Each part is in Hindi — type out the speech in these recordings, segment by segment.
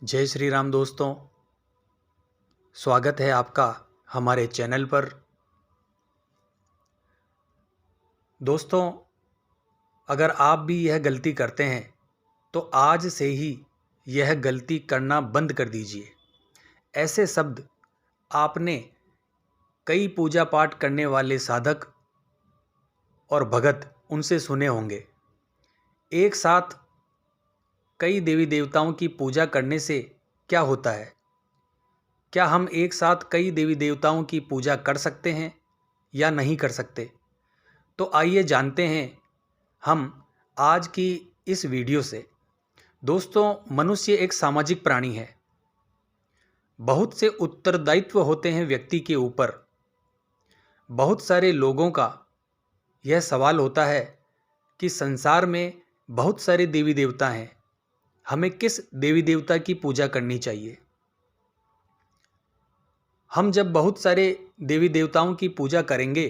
जय श्री राम दोस्तों। स्वागत है आपका हमारे चैनल पर। दोस्तों, अगर आप भी यह गलती करते हैं तो आज से ही यह गलती करना बंद कर दीजिए। ऐसे शब्द आपने कई पूजा पाठ करने वाले साधक और भगत उनसे सुने होंगे। एक साथ कई देवी देवताओं की पूजा करने से क्या होता है? क्या हम एक साथ कई देवी देवताओं की पूजा कर सकते हैं या नहीं कर सकते? तो आइए जानते हैं हम आज की इस वीडियो से। दोस्तों, मनुष्य एक सामाजिक प्राणी है। बहुत से उत्तरदायित्व होते हैं व्यक्ति के ऊपर। बहुत सारे लोगों का यह सवाल होता है कि संसार में बहुत सारे देवी देवता हैं, हमें किस देवी देवता की पूजा करनी चाहिए? हम जब बहुत सारे देवी देवताओं की पूजा करेंगे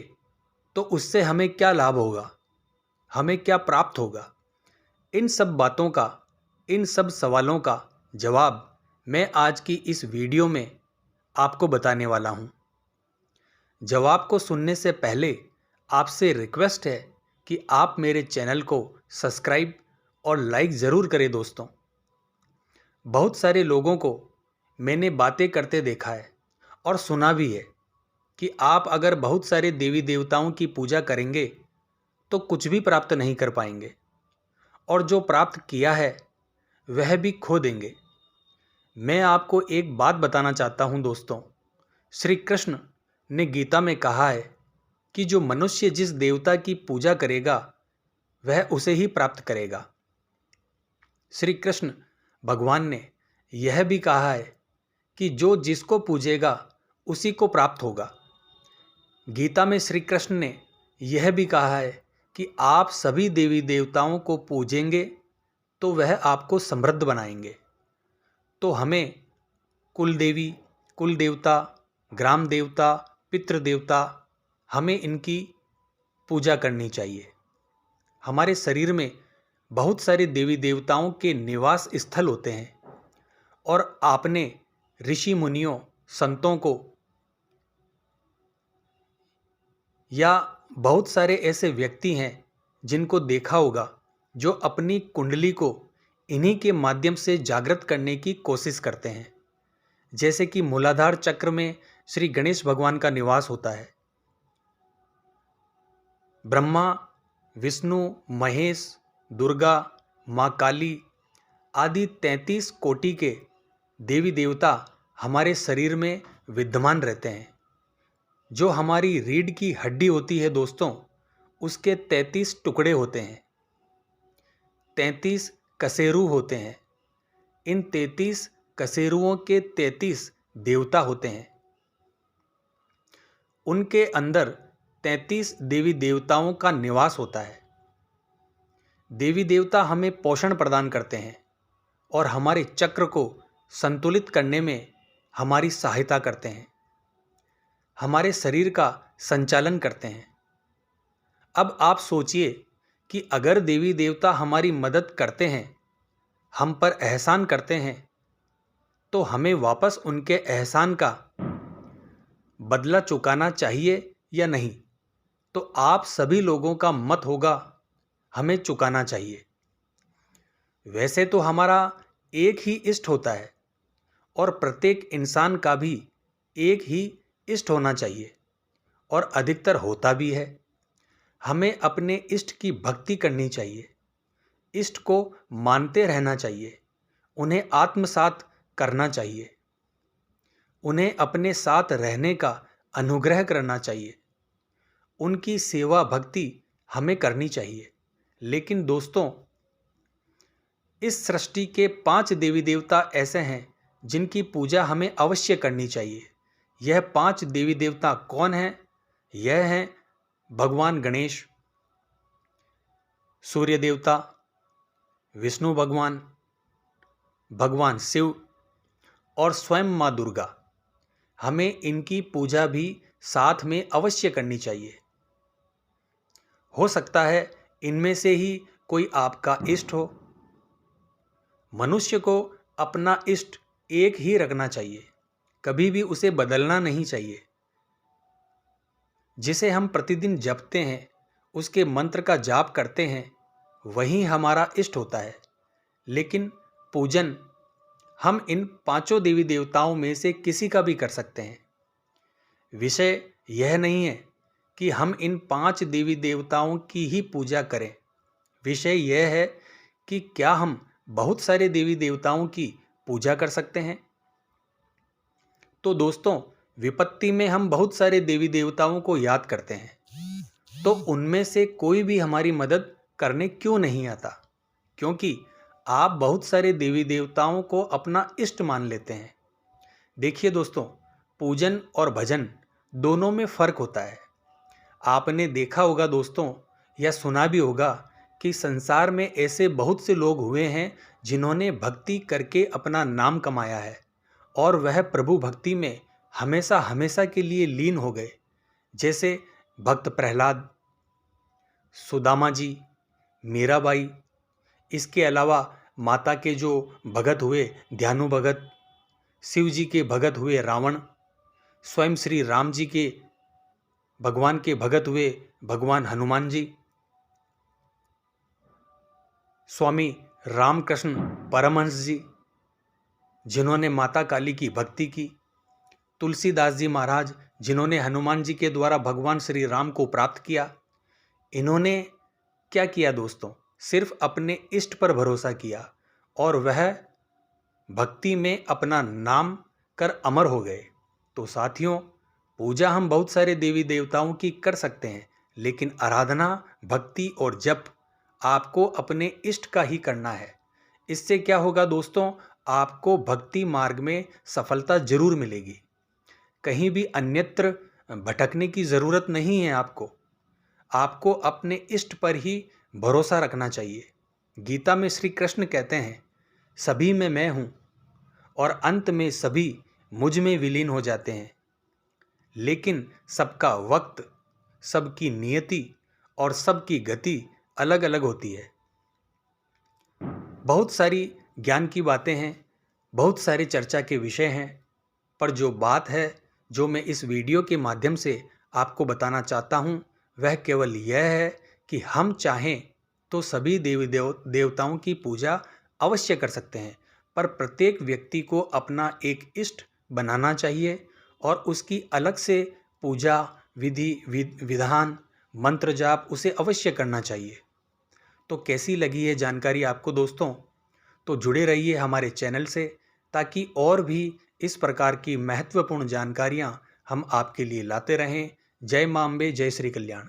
तो उससे हमें क्या लाभ होगा, हमें क्या प्राप्त होगा? इन सब बातों का, इन सब सवालों का जवाब मैं आज की इस वीडियो में आपको बताने वाला हूं। जवाब को सुनने से पहले आपसे रिक्वेस्ट है कि आप मेरे चैनल को सब्सक्राइब और लाइक ज़रूर करें। दोस्तों, बहुत सारे लोगों को मैंने बातें करते देखा है और सुना भी है कि आप अगर बहुत सारे देवी देवताओं की पूजा करेंगे तो कुछ भी प्राप्त नहीं कर पाएंगे और जो प्राप्त किया है वह भी खो देंगे। मैं आपको एक बात बताना चाहता हूं दोस्तों। श्री कृष्ण ने गीता में कहा है कि जो मनुष्य जिस देवता की पूजा करेगा वह उसे ही प्राप्त करेगा। श्री कृष्ण भगवान ने यह भी कहा है कि जो जिसको पूजेगा उसी को प्राप्त होगा। गीता में श्री कृष्ण ने यह भी कहा है कि आप सभी देवी देवताओं को पूजेंगे तो वह आपको समृद्ध बनाएंगे। तो हमें कुल देवी, कुल देवता, ग्राम देवता, पितृ देवता, हमें इनकी पूजा करनी चाहिए। हमारे शरीर में बहुत सारे देवी देवताओं के निवास स्थल होते हैं और आपने ऋषि मुनियों, संतों को या बहुत सारे ऐसे व्यक्ति हैं जिनको देखा होगा जो अपनी कुंडली को इन्हीं के माध्यम से जागृत करने की कोशिश करते हैं। जैसे कि मूलाधार चक्र में श्री गणेश भगवान का निवास होता है। ब्रह्मा, विष्णु, महेश, दुर्गा, माँ काली आदि 33 कोटि के देवी देवता हमारे शरीर में विद्यमान रहते हैं। जो हमारी रीढ़ की हड्डी होती है दोस्तों, उसके 33 टुकड़े होते हैं, 33 कसेरू होते हैं। इन 33 कसेरुओं के 33 देवता होते हैं। उनके अंदर 33 देवी देवताओं का निवास होता है। देवी देवता हमें पोषण प्रदान करते हैं और हमारे चक्र को संतुलित करने में हमारी सहायता करते हैं, हमारे शरीर का संचालन करते हैं। अब आप सोचिए कि अगर देवी देवता हमारी मदद करते हैं, हम पर एहसान करते हैं, तो हमें वापस उनके एहसान का बदला चुकाना चाहिए या नहीं? तो आप सभी लोगों का मत होगा हमें चुकाना चाहिए। वैसे तो हमारा एक ही इष्ट होता है और प्रत्येक इंसान का भी एक ही इष्ट होना चाहिए और अधिकतर होता भी है। हमें अपने इष्ट की भक्ति करनी चाहिए, इष्ट को मानते रहना चाहिए, उन्हें आत्मसात करना चाहिए, उन्हें अपने साथ रहने का अनुग्रह करना चाहिए, उनकी सेवा भक्ति हमें करनी चाहिए। लेकिन दोस्तों, इस सृष्टि के 5 देवी देवता ऐसे हैं जिनकी पूजा हमें अवश्य करनी चाहिए। यह 5 देवी देवता कौन हैं? यह हैं भगवान गणेश, सूर्य देवता, विष्णु भगवान, भगवान शिव और स्वयं माँ दुर्गा। हमें इनकी पूजा भी साथ में अवश्य करनी चाहिए। हो सकता है इनमें से ही कोई आपका इष्ट हो। मनुष्य को अपना इष्ट एक ही रखना चाहिए, कभी भी उसे बदलना नहीं चाहिए। जिसे हम प्रतिदिन जपते हैं, उसके मंत्र का जाप करते हैं, वही हमारा इष्ट होता है। लेकिन पूजन हम इन पांचों देवी देवताओं में से किसी का भी कर सकते हैं। विषय यह नहीं है कि हम इन 5 देवी देवताओं की ही पूजा करें। विषय यह है कि क्या हम बहुत सारे देवी देवताओं की पूजा कर सकते हैं। तो दोस्तों, विपत्ति में हम बहुत सारे देवी देवताओं को याद करते हैं, तो उनमें से कोई भी हमारी मदद करने क्यों नहीं आता? क्योंकि आप बहुत सारे देवी देवताओं को अपना इष्ट मान लेते हैं। देखिए दोस्तों, पूजन और भजन दोनों में फर्क होता है। आपने देखा होगा दोस्तों, या सुना भी होगा कि संसार में ऐसे बहुत से लोग हुए हैं जिन्होंने भक्ति करके अपना नाम कमाया है और वह प्रभु भक्ति में हमेशा हमेशा के लिए लीन हो गए। जैसे भक्त प्रहलाद, सुदामा जी, मीराबाई, इसके अलावा माता के जो भगत हुए ध्यानु भगत, शिव जी के भगत हुए रावण, स्वयं श्री राम जी के भगवान के भगत हुए भगवान हनुमान जी, स्वामी रामकृष्ण परमहंस जी, जिन्होंने माता काली की भक्ति की, तुलसीदास जी महाराज, जिन्होंने हनुमान जी के द्वारा भगवान श्री राम को प्राप्त किया। इन्होंने क्या किया दोस्तों? सिर्फ अपने इष्ट पर भरोसा किया और वह भक्ति में अपना नाम कर अमर हो गए। तो साथियों, पूजा हम बहुत सारे देवी देवताओं की कर सकते हैं, लेकिन आराधना, भक्ति और जप आपको अपने इष्ट का ही करना है। इससे क्या होगा दोस्तों? आपको भक्ति मार्ग में सफलता जरूर मिलेगी। कहीं भी अन्यत्र भटकने की ज़रूरत नहीं है आपको अपने इष्ट पर ही भरोसा रखना चाहिए। गीता में श्री कृष्ण कहते हैं, सभी में मैं हूँ और अंत में सभी मुझ में विलीन हो जाते हैं। लेकिन सबका वक्त, सबकी नियति और सबकी गति अलग अलग होती है। बहुत सारी ज्ञान की बातें हैं, बहुत सारे चर्चा के विषय हैं, पर जो बात है जो मैं इस वीडियो के माध्यम से आपको बताना चाहता हूँ, वह केवल यह है कि हम चाहें तो सभी देवी देवताओं की पूजा अवश्य कर सकते हैं, पर प्रत्येक व्यक्ति को अपना एक इष्ट बनाना चाहिए और उसकी अलग से पूजा विधि विधान मंत्र जाप उसे अवश्य करना चाहिए। तो कैसी लगी ये जानकारी आपको दोस्तों? तो जुड़े रहिए हमारे चैनल से, ताकि और भी इस प्रकार की महत्वपूर्ण जानकारियाँ हम आपके लिए लाते रहें। जय मां अम्बे, जय श्री कल्याण।